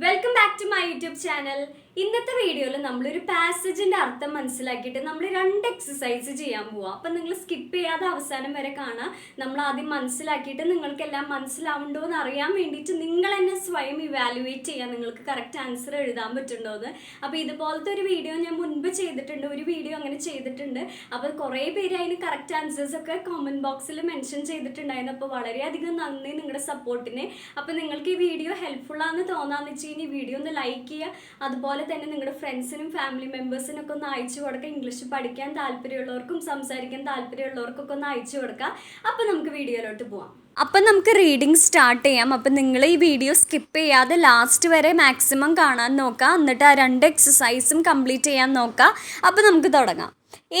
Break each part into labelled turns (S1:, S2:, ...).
S1: Welcome back to my YouTube channel. ഇന്നത്തെ വീഡിയോയിൽ നമ്മളൊരു പാസേജിന്റെ അർത്ഥം മനസ്സിലാക്കിയിട്ട് നമ്മൾ 2 എക്സസൈസ് ചെയ്യാൻ പോവാം. അപ്പം നിങ്ങൾ സ്കിപ്പ് ചെയ്യാതെ അവസാനം വരെ കാണാം. നമ്മൾ ആദ്യം മനസ്സിലാക്കിയിട്ട് നിങ്ങൾക്കെല്ലാം മനസ്സിലാവുണ്ടോ എന്ന് അറിയാൻ വേണ്ടിയിട്ട് നിങ്ങൾ എന്നെ സ്വയം ഇവാലുവേറ്റ് ചെയ്യാൻ, നിങ്ങൾക്ക് കറക്റ്റ് ആൻസർ എഴുതാൻ പറ്റുന്നുണ്ടോ എന്ന്. അപ്പോൾ ഇതുപോലത്തെ ഒരു വീഡിയോ ഞാൻ മുൻപ് ചെയ്തിട്ടുണ്ട്, ഒരു വീഡിയോ അങ്ങനെ ചെയ്തിട്ടുണ്ട്. അപ്പോൾ കുറേ പേര് അതിന് കറക്റ്റ് ആൻസേഴ്സ് ഒക്കെ കമൻറ്റ് ബോക്സിൽ മെൻഷൻ ചെയ്തിട്ടുണ്ടായിരുന്നു. അപ്പോൾ വളരെയധികം നന്ദി നിങ്ങളുടെ സപ്പോർട്ടിന്. അപ്പോൾ നിങ്ങൾക്ക് ഈ വീഡിയോ ഹെൽപ്ഫുൾ ആണെന്ന് തോന്നാന്ന് വെച്ചാൽ ഈ വീഡിയോ ഒന്ന് ലൈക്ക് ചെയ്യുക. അതുപോലെ തന്നെ നിങ്ങളുടെ ഫ്രണ്ട്സിനും ഫാമിലി മെമ്പേഴ്സിനും ഒക്കെ ഒന്ന് അയച്ചു കൊടുക്കുക. ഇംഗ്ലീഷ് പഠിക്കാൻ താല്പര്യമുള്ളവർക്കും സംസാരിക്കാൻ താല്പര്യമുള്ളവർക്കൊക്കെ ഒന്ന് അയച്ചു കൊടുക്കുക. അപ്പോൾ നമുക്ക് വീഡിയോയിലോട്ട് പോവാം. അപ്പം നമുക്ക് റീഡിങ് സ്റ്റാർട്ട് ചെയ്യാം. അപ്പം നിങ്ങൾ ഈ വീഡിയോ സ്കിപ്പ് ചെയ്യാതെ ലാസ്റ്റ് വരെ മാക്സിമം കാണാൻ നോക്കുക. എന്നിട്ട് ആ 2 എക്സസൈസും കംപ്ലീറ്റ് ചെയ്യാൻ നോക്കുക. അപ്പോൾ നമുക്ക് തുടങ്ങാം.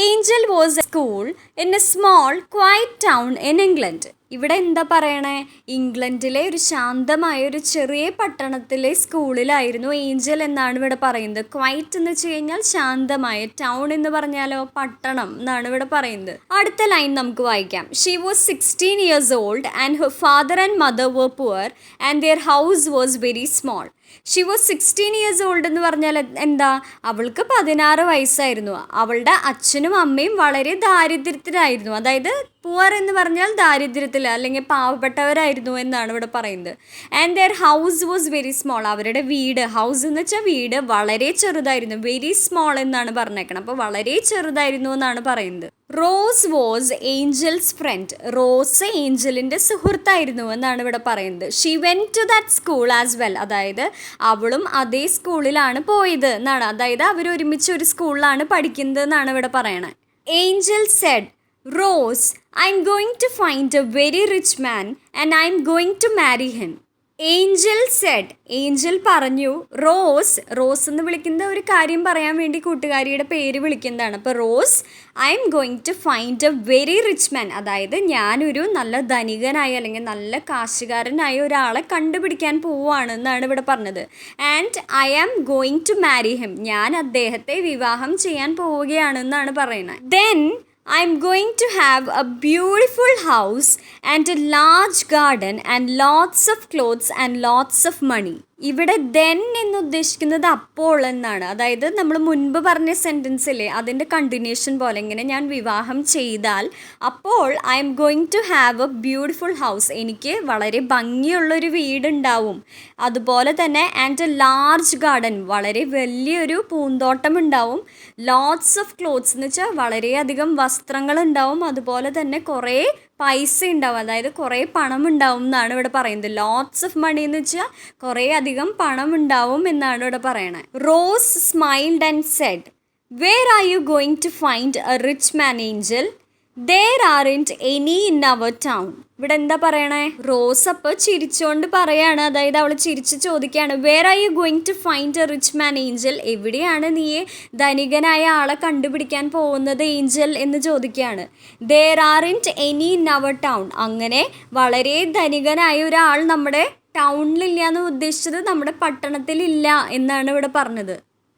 S1: Angel was A school in a small quiet town in England. ഇവിടെ എന്താ പറയണേ? ഇംഗ്ലണ്ടിലെ ഒരു ശാന്തമായ ഒരു ചെറിയ പട്ടണത്തിലെ സ്കൂളിലായിരുന്നു ഏഞ്ചൽ എന്നാണ് ഇവിടെ പറയുന്നത്. ക്വയറ്റ് എന്ന് വെച്ച് കഴിഞ്ഞാൽ ശാന്തമായ, ടൗൺ എന്ന് പറഞ്ഞാലോ പട്ടണം എന്നാണ് ഇവിടെ പറയുന്നത്. അടുത്ത ലൈൻ നമുക്ക് വായിക്കാം. She was 16 years old and her father and mother were poor and their house was very small. She was 16 years old എന്ന് പറഞ്ഞാൽ എന്താ? അവൾക്ക് 16 വയസ്സായിരുന്നു. അവളുടെ അച്ഛനും അമ്മയും വളരെ ദാരിദ്ര്യത്തിലായിരുന്നു. അതായത് പുവർ എന്ന് പറഞ്ഞാൽ ദാരിദ്ര്യത്തിൽ അല്ലെങ്കിൽ പാവപ്പെട്ടവരായിരുന്നു എന്നാണ് ഇവിടെ പറയുന്നത്. And their house was very small. അവരുടെ വീട്, ഹൗസ് എന്ന് വെച്ചാൽ വീട്, വളരെ ചെറുതായിരുന്നു. വെരി സ്മോൾ എന്നാണ് പറഞ്ഞേക്കണം. അപ്പോൾ വളരെ ചെറുതായിരുന്നു എന്നാണ് പറയുന്നത്. Rose was Angel's friend. Rose ഏഞ്ചലിൻ്റെ സുഹൃത്തായിരുന്നു എന്നാണ് ഇവിടെ പറയുന്നത്. She went to that school as well. അതായത് അവളും അതേ സ്കൂളിലാണ് പോയത് എന്നാണ്. അതായത് അവർ ഒരുമിച്ച് ഒരു സ്കൂളിലാണ് പഠിക്കുന്നത് എന്നാണ് ഇവിടെ പറയണത്. Angel said, Rose, I'm going to find a very rich man and I'm going to marry him. Angel said, Angel പറഞ്ഞു. റോസ് എന്ന് വിളിക്കുന്ന ഒരു കാര്യം പറയാൻ വേണ്ടി കൂട്ടുകാരിയുടെ പേര് വിളിക്കുന്നതാണ്. അപ്പോൾ Rose, I am going to find a very rich man. അതായത് ഞാനൊരു നല്ല ധനികനായ അല്ലെങ്കിൽ നല്ല കാശുകാരനായ ഒരാളെ കണ്ടുപിടിക്കാൻ പോവുകയാണ് എന്നാണ് ഇവിടെ പറഞ്ഞത്. And I am going to marry him. ഞാൻ അദ്ദേഹത്തെ വിവാഹം ചെയ്യാൻ പോവുകയാണെന്നാണ് പറയുന്നത്. Then I'm going to have a beautiful house and a large garden and lots of clothes and lots of money. ഇവിടെ ദെൻ എന്ന് ഉദ്ദേശിക്കുന്നത് അപ്പോൾ എന്നാണ്. അതായത് നമ്മൾ മുൻപ് പറഞ്ഞ സെൻറ്റൻസില്ലേ, അതിൻ്റെ കണ്ടിന്യൂഷൻ പോലെ ഇങ്ങനെ ഞാൻ വിവാഹം ചെയ്താൽ അപ്പോൾ I am going to have a beautiful house. എനിക്ക് വളരെ ഭംഗിയുള്ളൊരു വീടുണ്ടാവും. അതുപോലെ തന്നെ ആൻഡ് എ ലാർജ് ഗാർഡൻ, വളരെ വലിയൊരു പൂന്തോട്ടം ഉണ്ടാവും. ലോട്ട്സ് ഓഫ് ക്ലോത്ത്സ് എന്ന് വെച്ചാൽ വളരെയധികം വസ്ത്രങ്ങളുണ്ടാവും. അതുപോലെ തന്നെ കുറേ പൈസ ഉണ്ടാവും, അതായത് കുറേ പണം ഉണ്ടാവും എന്നാണ് ഇവിടെ പറയുന്നത്. ലോട്ട്സ് ഓഫ് മണി എന്ന് വെച്ചാൽ കുറേ അധികം പണം ഉണ്ടാവും എന്നാണ് ഇവിടെ പറയണത്. Rose smiled and said, where are you going to find a rich man Angel? There aren't any in our town. ഇവിടെ എന്താ പറയണേ? റോസ് അപ്പോൾ ചിരിച്ചുകൊണ്ട് പറയാണ്. അതായത് അവൾ ചിരിച്ച് ചോദിക്കുകയാണ്, where are you going to find a rich man Angel? എവിടെയാണ് നീ ധനികനായ ആളെ കണ്ടുപിടിക്കാൻ പോകുന്നത് ഏഞ്ചൽ എന്ന് ചോദിക്കുകയാണ്. There aren't any in our town. അങ്ങനെ വളരെ ധനികനായ ഒരാൾ നമ്മുടെ ടൗണിലില്ല എന്ന് ഉദ്ദേശിച്ചത് നമ്മുടെ പട്ടണത്തിലില്ല എന്നാണ് ഇവിടെ പറഞ്ഞത്.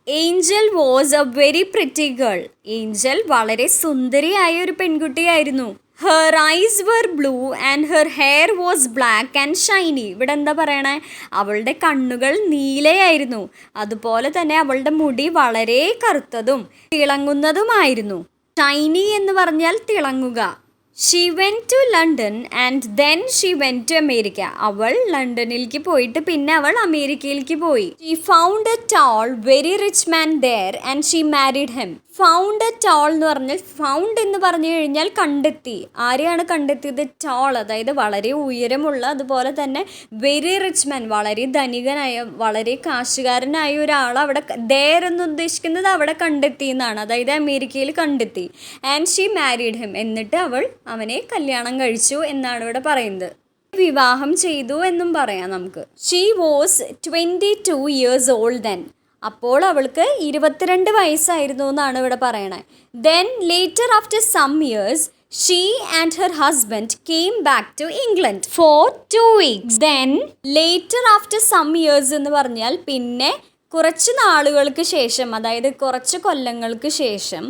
S1: Angel was a very pretty girl. Angel വളരെ സുന്ദരിയായ ഒരു പെൺകുട്ടിയായിരുന്നു. Her eyes were blue and her hair was black and shiny. ഇവിടെ എന്താ പറയണേ? അവളുടെ കണ്ണുകൾ നീലയായിരുന്നു. അതുപോലെ തന്നെ അവളുടെ മുടി വളരെ കറുത്തതും തിളങ്ങുന്നതുമായിരുന്നു. ഷൈനി എന്ന് പറഞ്ഞാൽ തിളങ്ങുക. She went to London and then she went to America. അവൾ ലണ്ടനിലേക്ക് പോയിട്ട് പിന്നെ അവൾ അമേരിക്കയിലേക്ക് പോയി. She found a tall very rich man there and she married him. Found a tall എന്ന് പറഞ്ഞാൽ, ഫൗണ്ട് എന്ന് പറഞ്ഞു കഴിഞ്ഞാൽ കണ്ടെത്തി. ആരെയാണ് കണ്ടെത്തിയത്? ടോൾ, അതായത് വളരെ ഉയരമുള്ള, അതുപോലെ തന്നെ വെരി റിച്ച് മാൻ, വളരെ ധനികനായ, വളരെ കാശുകാരനായ ഒരാൾ അവിടെ. ദെയർ എന്ന് ഉദ്ദേശിക്കുന്നത് അവിടെ കണ്ടെത്തി എന്നാണ്, അതായത് അമേരിക്കയിൽ കണ്ടെത്തി. ആൻഡ് ഷീ മാരിഡ് ഹിം, എന്നിട്ട് അവൾ അവനെ കല്യാണം കഴിച്ചു എന്നാണ് ഇവിടെ പറയുന്നത്. വിവാഹം ചെയ്തു എന്നും പറയാം നമുക്ക്. She was 22 years old then. അപ്പോൾ അവൾക്ക് 22 വയസ്സായിരുന്നു എന്നാണ് ഇവിടെ പറയണത്. Then later after some years she and her husband came back to England for 2 weeks. Then later after some years എന്ന് പറഞ്ഞാൽ പിന്നെ കുറച്ച് നാളുകൾക്ക് ശേഷം, അതായത് കുറച്ച് കൊല്ലങ്ങൾക്ക് ശേഷം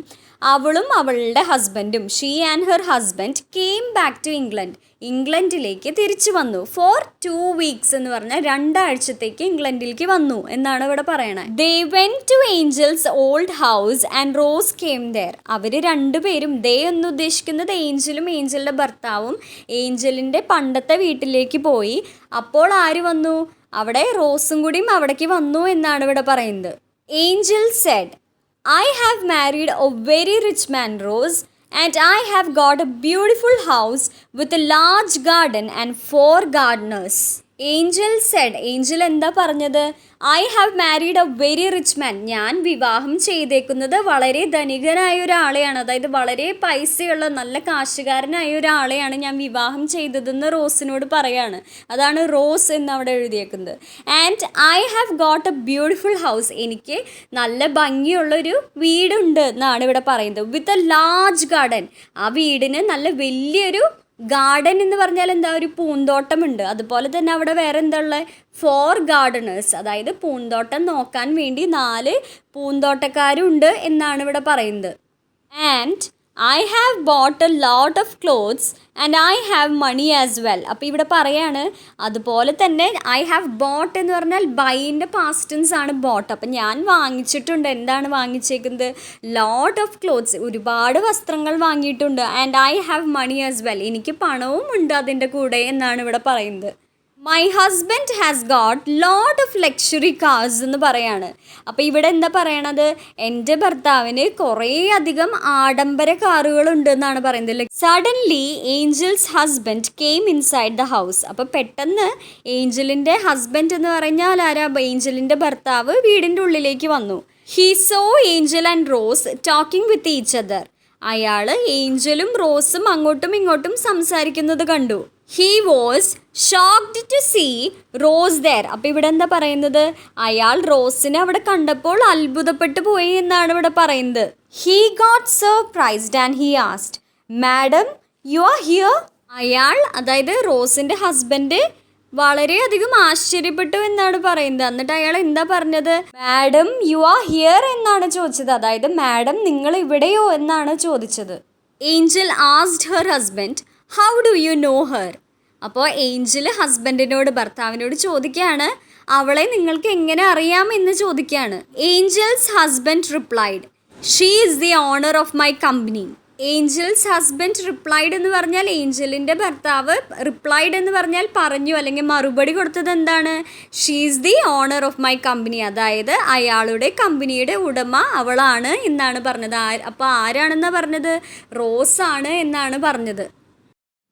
S1: അവളും അവളുടെ ഹസ്ബൻഡും, she and her husband came back to England, ഇംഗ്ലണ്ടിലേക്ക് തിരിച്ചു വന്നു. ഫോർ 2 weeks എന്ന് പറഞ്ഞാൽ 2 ആഴ്ചത്തേക്ക് ഇംഗ്ലണ്ടിലേക്ക് വന്നു എന്നാണ് ഇവിടെ പറയണത്. They went to Angel's old house and Rose came there. അവർ രണ്ടുപേരും, ദേ എന്ന് ഉദ്ദേശിക്കുന്നത് ഏഞ്ചലും ഏഞ്ചലിൻ്റെ ഭർത്താവും ഏഞ്ചലിൻ്റെ പണ്ടത്തെ വീട്ടിലേക്ക് പോയി. അപ്പോൾ ആര് വന്നു? അവിടെ റോസും കൂടിയും അവിടേക്ക് വന്നു എന്നാണ് ഇവിടെ പറയുന്നത്. Angel said, I have married a very rich man, Rose, and I have got a beautiful house with a large garden and 4 gardeners. Angel said, Angel എന്താ പറഞ്ഞത്? I have married a very rich man. ഞാൻ വിവാഹം ചെയ്തേക്കുന്നത് വളരെ ധനികനായ ഒരാളെയാണ്, അതായത് വളരെ പൈസയുള്ള നല്ല കാശുകാരനായ ഒരാളെയാണ് ഞാൻ വിവാഹം ചെയ്തതെന്ന് റോസിനോട് പറയാണ്. അതാണ് റോസ് എന്ന് അവിടെ എഴുതിയേക്കുന്നത്. And I have got a beautiful house. എനിക്ക് നല്ല ഭംഗിയുള്ളൊരു വീടുണ്ട് എന്നാണ് ഇവിടെ പറയുന്നത്. With a large garden. ആ വീടിന് നല്ല വലിയൊരു ഗാർഡൻ എന്ന് പറഞ്ഞാൽ എന്താ, ഒരു പൂന്തോട്ടമുണ്ട്. അതുപോലെ തന്നെ അവിടെ വേറെ എന്താ ഉള്ളത്? 4 gardeners, അതായത് പൂന്തോട്ടം നോക്കാൻ വേണ്ടി 4 പൂന്തോട്ടക്കാരുണ്ട് എന്നാണ് ഇവിടെ പറയുന്നത്. And I have bought a lot of clothes and I have money as well. അപ്പോൾ ഇവിടെ പറയാണ്, അതുപോലെ തന്നെ ഐ ഹാവ് ബോട്ട് എന്ന് പറഞ്ഞാൽ ബൈൻ്റെ പാസ്റ്റ് ടെൻസ് ആണ് ബോട്ട്. അപ്പം ഞാൻ വാങ്ങിച്ചിട്ടുണ്ട്. എന്താണ് വാങ്ങിച്ചേക്കുന്നത്? ലോട്ട് ഓഫ് ക്ലോത്ത്സ്, ഒരുപാട് വസ്ത്രങ്ങൾ വാങ്ങിയിട്ടുണ്ട്. And I have money as well, എനിക്ക് പണവും ഉണ്ട് അതിൻ്റെ കൂടെ എന്നാണ് ഇവിടെ പറയുന്നത്. My husband has got lot of luxury cars എന്ന് പറയാണ്. അപ്പോൾ ഇവിടെ എന്താ പറയണത്? എൻ്റെ ഭർത്താവിന് കുറേ അധികം ആഡംബര കാറുകളുണ്ട് എന്നാണ് പറയുന്നത്. Suddenly Angel's husband came inside the house. അപ്പോൾ പെട്ടെന്ന് ഏഞ്ചലിൻ്റെ ഹസ്ബൻഡ് എന്ന് പറഞ്ഞാൽ ആരാ? ഏഞ്ചലിൻ്റെ ഭർത്താവ് വീടിൻ്റെ ഉള്ളിലേക്ക് വന്നു. He saw Angel and Rose talking with each other. അയാൾ ഏഞ്ചലും റോസും അങ്ങോട്ടും ഇങ്ങോട്ടും സംസാരിക്കുന്നത് കണ്ടു. He was shocked to see Rose there. അപ്പോൾ ഇവിടെ എന്താ പറയുന്നത്? അയാൾ റോസിനെ അവിടെ കണ്ടപ്പോൾ അത്ഭുതപ്പെട്ടു പോയി എന്നാണ് ഇവിടെ പറയുന്നത്. He got surprised and he asked, madam you are here. അയാൾ, അതായത് റോസിൻ്റെ ഹസ്ബൻഡ്, വളരെയധികം ആശ്ചര്യപ്പെട്ടു എന്നാണ് പറയുന്നത്. എന്നിട്ട് അയാൾ എന്താ പറഞ്ഞത്? മാഡം യു ആർ ഹിയർ എന്നാണ് ചോദിച്ചത്. അതായത് മാഡം നിങ്ങൾ ഇവിടെയോ എന്നാണ് ചോദിച്ചത്. Angel asked her husband, how do you know her. അപ്പോൾ ഏഞ്ചൽ ഹസ്ബൻഡിനോട്, ഭർത്താവിനോട് ചോദിക്കുകയാണ്, അവളെ നിങ്ങൾക്ക് എങ്ങനെ അറിയാം എന്ന് ചോദിക്കുകയാണ്. Angel's husband replied, she is the owner of my company. Angel's husband replied എന്ന് പറഞ്ഞാൽ, ഏഞ്ചലിൻ്റെ ഭർത്താവ് റിപ്ലൈഡ് എന്ന് പറഞ്ഞാൽ പറഞ്ഞു അല്ലെങ്കിൽ മറുപടി കൊടുത്തത് എന്താണ്? She is the owner of my company. അതായത് അയാളുടെ കമ്പനിയുടെ ഉടമ അവളാണ് എന്നാണ് പറഞ്ഞത്. അപ്പോൾ ആരാണെന്നാണ് പറഞ്ഞത്? റോസാണ് എന്നാണ് പറഞ്ഞത്.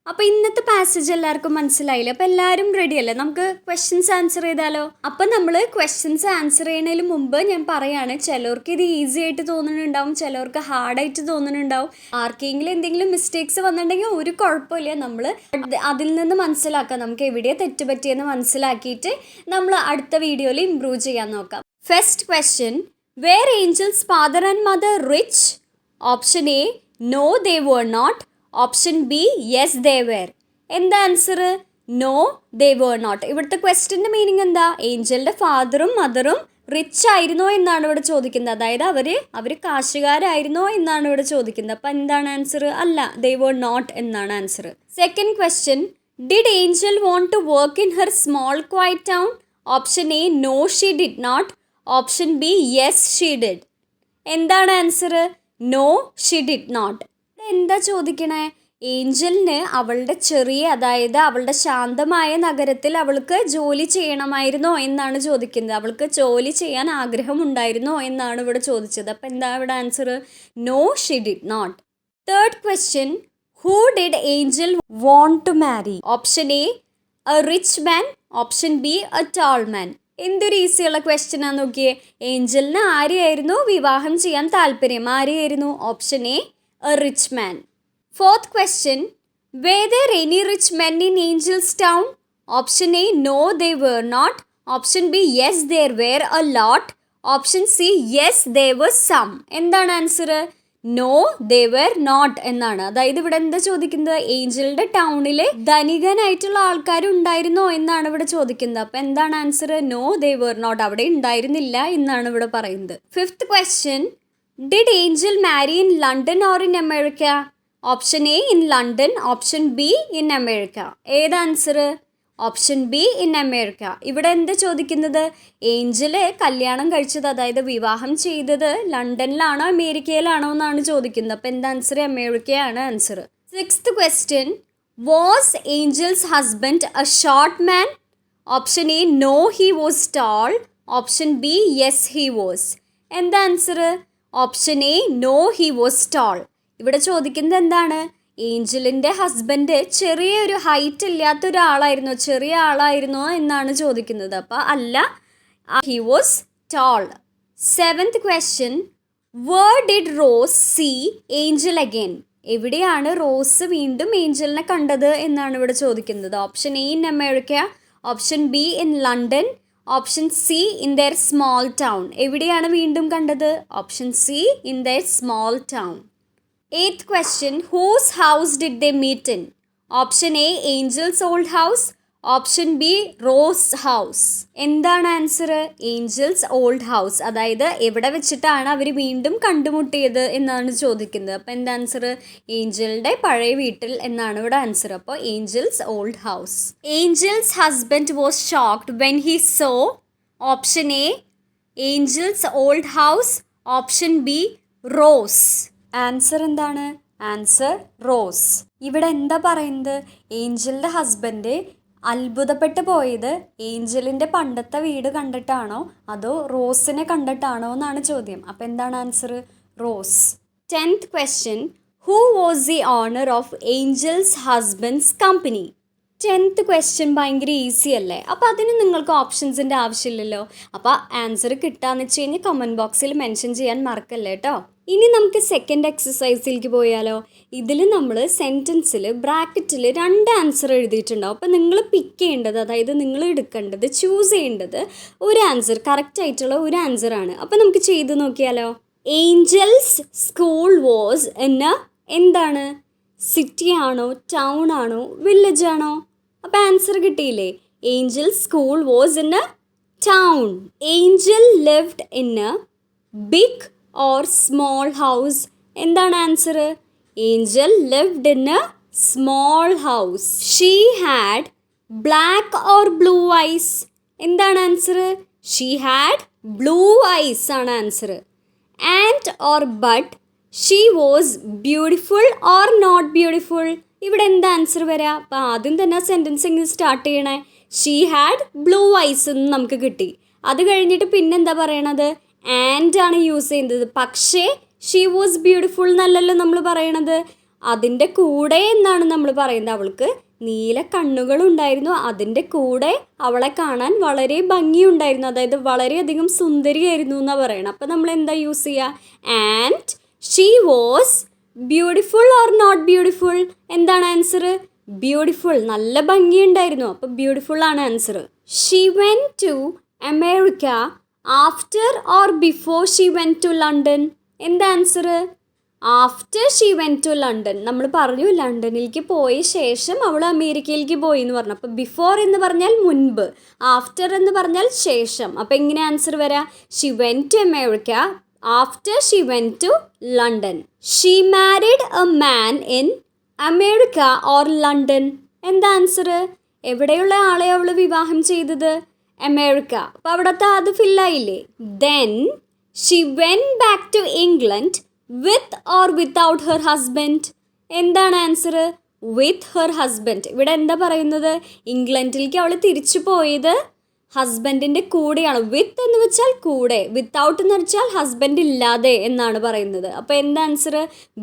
S1: അപ്പോൾ ഇന്നത്തെ പാസേജ് എല്ലാവർക്കും മനസ്സിലായില്ലേ? അപ്പോൾ എല്ലാവരും റെഡി അല്ലേ? നമുക്ക് ക്വസ്റ്റ്യൻസ് ആൻസർ ചെയ്താലോ? അപ്പം നമ്മൾ ക്വസ്റ്റ്യൻസ് ആൻസർ ചെയ്യുന്നതിന് മുമ്പ് ഞാൻ പറയാണ്, ചിലർക്ക് ഇത് ഈസി ആയിട്ട് തോന്നുന്നുണ്ടാവും, ചിലർക്ക് ഹാർഡായിട്ട് തോന്നുന്നുണ്ടാവും. ആർക്കെങ്കിലും എന്തെങ്കിലും മിസ്റ്റേക്സ് വന്നിട്ടുണ്ടെങ്കിൽ ഒരു കുഴപ്പമില്ല, നമ്മൾ അതിൽ നിന്ന് മനസ്സിലാക്കാം. നമുക്ക് എവിടെയാണ് തെറ്റ് പറ്റിയെന്ന് മനസ്സിലാക്കിയിട്ട് നമ്മൾ അടുത്ത വീഡിയോയിൽ ഇമ്പ്രൂവ് ചെയ്യാൻ നോക്കാം. First question, were Angel's father and mother rich? Option A, no they were not. Option B, yes they were. എന്താ answer? No they were not. ഇവിടുത്തെ ക്വസ്റ്റ്യൻ്റെ മീനിങ് എന്താ? ഏഞ്ചലിൻ്റെ ഫാദറും മദറും റിച്ച് ആയിരുന്നോ എന്നാണ് ഇവിടെ ചോദിക്കുന്നത്. അതായത് അവർ കാശുകാരായിരുന്നോ എന്നാണ് ഇവിടെ ചോദിക്കുന്നത്. അപ്പം എന്താണ് ആൻസർ? അല്ല, ദേ വേർ നോട്ട് എന്നാണ് answer. Second question, did Angel want to work in her small quiet town? Option A, no she did not. Option B, yes she did. എന്താണ് answer? No she did not. എന്താ ചോദിക്കണേ? ഏഞ്ചലിന് അവളുടെ ചെറിയ, അതായത് അവളുടെ ശാന്തമായ നഗരത്തിൽ അവൾക്ക് ജോലി ചെയ്യണമായിരുന്നോ എന്നാണ് ചോദിക്കുന്നത്. അവൾക്ക് ജോലി ചെയ്യാൻ ആഗ്രഹമുണ്ടായിരുന്നോ എന്നാണ് ഇവിടെ ചോദിച്ചത്. അപ്പം എന്താ ഇവിടെ answer? No she did not. Third question, who did Angel want to marry? Option A, a rich man. Option B, a tall man. എന്തൊരു ഈസിയുള്ള ക്വസ്റ്റ്യൻ ആണെന്ന് നോക്കിയേ. ഏഞ്ചലിന് ആരെയായിരുന്നു വിവാഹം ചെയ്യാൻ താല്പര്യം? ആരെയായിരുന്നു? Option A, a rich man. Fourth question, were there any rich men in Angel's town? Option A, no they were not. Option B, yes there were a lot. Option C, yes there were some. എന്താണ് answer? No they were not എന്നാണ്. അതായത് ഇവിടെ എന്താ ചോദിക്കുന്നത്? ഏഞ്ചലിൻ്റെ ടൗണിൽ ധനികനായിട്ടുള്ള ആൾക്കാരുണ്ടായിരുന്നോ എന്നാണ് ഇവിടെ ചോദിക്കുന്നത്. അപ്പം എന്താണ് answer? No they were not, അവിടെ ഉണ്ടായിരുന്നില്ല എന്നാണ് ഇവിടെ പറയുന്നത്. Fifth question, did Angel marry in London or in America? Option A in London, option B in America. ഏത് answer? Option B in America. ഇവിടെ എന്താ ചോദിക്കുന്നത്? ഏഞ്ചല് കല്യാണം കഴിച്ചത്, അതായത് വിവാഹം ചെയ്തത് ലണ്ടനിലാണോ അമേരിക്കയിലാണോ എന്നാണ് ചോദിക്കുന്നത്. അപ്പോൾ എന്താ ആൻസർ? അമേരിക്കയാണ് answer. 6th question. Was Angel's husband a short man? Option A, no, he was tall. Option B, yes, he was. എന്താ answer? Option A, no, he was tall. ഇവിടെ ചോദിക്കുന്നത് എന്താണ്? ഏഞ്ചലിൻ്റെ ഹസ്ബൻഡ് ചെറിയൊരു ഹൈറ്റ് ഇല്ലാത്ത ഒരാളായിരുന്നോ, ചെറിയ ആളായിരുന്നോ എന്നാണ് ചോദിക്കുന്നത്. അപ്പോൾ അല്ല, he was tall. 7th question. Where did Rose see Angel again? എവിടെയാണ് റോസ് വീണ്ടും ഏഞ്ചലിനെ കണ്ടത് എന്നാണ് ഇവിടെ ചോദിക്കുന്നത്. Option A in America, option B in London, option C in their small town. എവിടെയാണ് വീണ്ടും കണ്ടത്? Option C in their small town. 8th question. Whose house did they meet in? Option A Angel's old house, option B Rose house. എന്താണ് answer? Angel's old house. അതായത് എവിടെ വെച്ചിട്ടാണ് അവർ വീണ്ടും കണ്ടുമുട്ടിയത് എന്നാണ് ചോദിക്കുന്നത്. അപ്പോൾ എന്താ ആൻസർ? ഏഞ്ചലിൻ്റെ പഴയ വീട്ടിൽ എന്നാണ് ഇവിടെ ആൻസർ. അപ്പോൾ Angel's old house. Angel's husband was shocked when he saw. Option A Angel's old house, option B Rose. Answer എന്താണ്? Answer Rose. ഇവിടെ എന്താ പറയുന്നത്? ഏഞ്ചലിൻ്റെ ഹസ്ബൻഡ് അത്ഭുതപ്പെട്ടു പോയത് ഏഞ്ചലിൻ്റെ പണ്ടത്തെ വീട് കണ്ടിട്ടാണോ അതോ റോസിനെ കണ്ടിട്ടാണോ എന്നാണ് ചോദ്യം. അപ്പോൾ എന്താണ് answer? Rose. 10th question. Who was the owner of Angel's husband's company? 10th question ഭയങ്കര ഈസി അല്ലേ? അപ്പോൾ അതിന് നിങ്ങൾക്ക് ഓപ്ഷൻസിൻ്റെ ആവശ്യമില്ലല്ലോ. അപ്പോൾ ആൻസർ കിട്ടാന്ന് വെച്ച് കഴിഞ്ഞാൽ കമൻറ്റ് ബോക്സിൽ മെൻഷൻ ചെയ്യാൻ മറക്കല്ലേ കേട്ടോ. ഇനി നമുക്ക് സെക്കൻഡ് എക്സസൈസിലേക്ക് പോയാലോ. ഇതിൽ നമ്മൾ സെൻറ്റൻസിൽ ബ്രാക്കറ്റിൽ 2 ആൻസർ എഴുതിയിട്ടുണ്ടാവും. അപ്പോൾ നിങ്ങൾ പിക്ക് ചെയ്യേണ്ടത്, അതായത് നിങ്ങൾ എടുക്കേണ്ടത്, ചൂസ് ചെയ്യേണ്ടത് ഒരു ആൻസർ, കറക്റ്റ് ആയിട്ടുള്ള ഒരു ആൻസറാണ്. അപ്പോൾ നമുക്ക് ചെയ്ത് നോക്കിയാലോ. ഏഞ്ചൽസ് സ്കൂൾ വാസ് എന്ന എന്താണ്? സിറ്റി ആണോ, ടൗൺ ആണോ, വില്ലേജ് ആണോ? അപ്പോൾ ആൻസർ കിട്ടിയില്ലേ? Angel school was in a town. Angel lived in a big or small house. എന്താണ് answer? Angel lived in a small house. She had black or blue eyes. എന്താണ് answer? She had blue eyes ആണ് answer. And or but she was beautiful or not beautiful. ഇവിടെ എന്താ answer വരാം? അപ്പോൾ ആദ്യം തന്നെ sentence എങ്ങനെ സ്റ്റാർട്ട് ചെയ്യണേ? ഷീ ഹാഡ് ബ്ലൂ ഐസ് എന്ന് നമുക്ക് കിട്ടി. അത് കഴിഞ്ഞിട്ട് പിന്നെന്താ പറയണത്? ആൻഡ് ആണ് യൂസ് ചെയ്യുന്നത്. പക്ഷേ ഷീ വാസ് ബ്യൂട്ടിഫുൾ എന്നല്ലല്ലോ നമ്മൾ പറയണത്. അതിൻ്റെ കൂടെ എന്നാണ് നമ്മൾ പറയുന്നത്. അവൾക്ക് നീല കണ്ണുകളുണ്ടായിരുന്നു, അതിൻ്റെ കൂടെ അവളെ കാണാൻ വളരെ ഭംഗിയുണ്ടായിരുന്നു, അതായത് വളരെയധികം സുന്ദരിയായിരുന്നു എന്നാണ് പറയണം. അപ്പോൾ നമ്മൾ എന്താ യൂസ് ചെയ്യുക? And she was beautiful or not beautiful. എന്താണ് ആൻസർ? ബ്യൂട്ടിഫുൾ. നല്ല ഭംഗിയുണ്ടായിരുന്നു, അപ്പോൾ ബ്യൂട്ടിഫുൾ ആണ് answer. She went to America after or before she went to London. എന്താ answer? After she went to London. നമ്മൾ പറഞ്ഞു ലണ്ടനിലേക്ക് പോയ ശേഷം അവൾ അമേരിക്കയിലേക്ക് പോയി എന്ന് പറഞ്ഞു. അപ്പോൾ ബിഫോർ എന്ന് പറഞ്ഞാൽ മുൻപ്, ആഫ്റ്റർ എന്ന് പറഞ്ഞാൽ ശേഷം. അപ്പോൾ എങ്ങനെ ആൻസർ വരാം? She went to America after she went to London. She married a man in America or London. എന്താ ആൻസർ? എവിടെയുള്ള ആളെ അവൾ വിവാഹം ചെയ്തത്? അമേരിക്ക. അപ്പോൾ അവിടുത്തെ അത് ഫില്ലായില്ലേ? Then she went back to England with or without her husband. എന്താണ് ആൻസർ? With her husband. ഇവിടെ എന്താ പറയുന്നത്? ഇംഗ്ലണ്ടിലേക്ക് അവൾ തിരിച്ചു പോയത് ഹസ്ബൻഡിൻ്റെ കൂടെയാണ്. വിത്ത് എന്ന് വെച്ചാൽ കൂടെ, വിത്തൗട്ട് എന്ന് വെച്ചാൽ ഹസ്ബൻഡ് ഇല്ലാതെ എന്നാണ് പറയുന്നത്. അപ്പോൾ എന്താ ആൻസർ?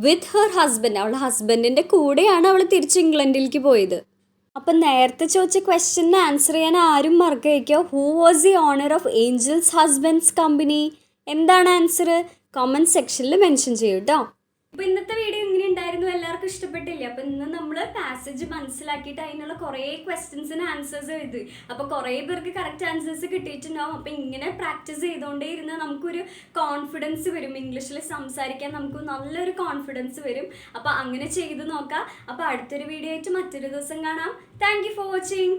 S1: With her husband. അവളുടെ ഹസ്ബൻഡിൻ്റെ കൂടെയാണ് അവൾ തിരിച്ച് ഇംഗ്ലണ്ടിലേക്ക് പോയത്. അപ്പം നേരത്തെ ചോദിച്ച ക്വസ്റ്റ്യന് ആൻസർ ചെയ്യാൻ ആരും മറക്കുക. Who was the owner of Angel's husband's company? എന്താണ് ആൻസർ? കമൻറ്റ് സെക്ഷനിൽ മെൻഷൻ ചെയ്യൂ കേട്ടോ. അപ്പോൾ ഇന്നത്തെ വീഡിയോ ഇങ്ങനെ ഉണ്ടായിരുന്നു, എല്ലാവർക്കും ഇഷ്ടപ്പെട്ടില്ലേ? അപ്പോൾ ഇന്ന് നമ്മൾ പാസേജ് മനസ്സിലാക്കിയിട്ട് അതിനുള്ള കുറേ ക്വസ്റ്റ്യൻസിന് ആൻസേഴ്സ് എഴുതി. അപ്പോൾ കുറേ പേർക്ക് കറക്റ്റ് ആൻസേഴ്സ് കിട്ടിയിട്ടുണ്ടാവും. അപ്പോൾ ഇങ്ങനെ പ്രാക്ടീസ് ചെയ്തുകൊണ്ടേ ഇരുന്ന് നമുക്കൊരു കോൺഫിഡൻസ് വരും, ഇംഗ്ലീഷിൽ സംസാരിക്കാൻ നമുക്ക് നല്ലൊരു കോൺഫിഡൻസ് വരും. അപ്പോൾ അങ്ങനെ ചെയ്ത് നോക്കാം. അപ്പോൾ അടുത്തൊരു വീഡിയോ ആയിട്ട് മറ്റൊരു ദിവസം കാണാം. Thank you for watching.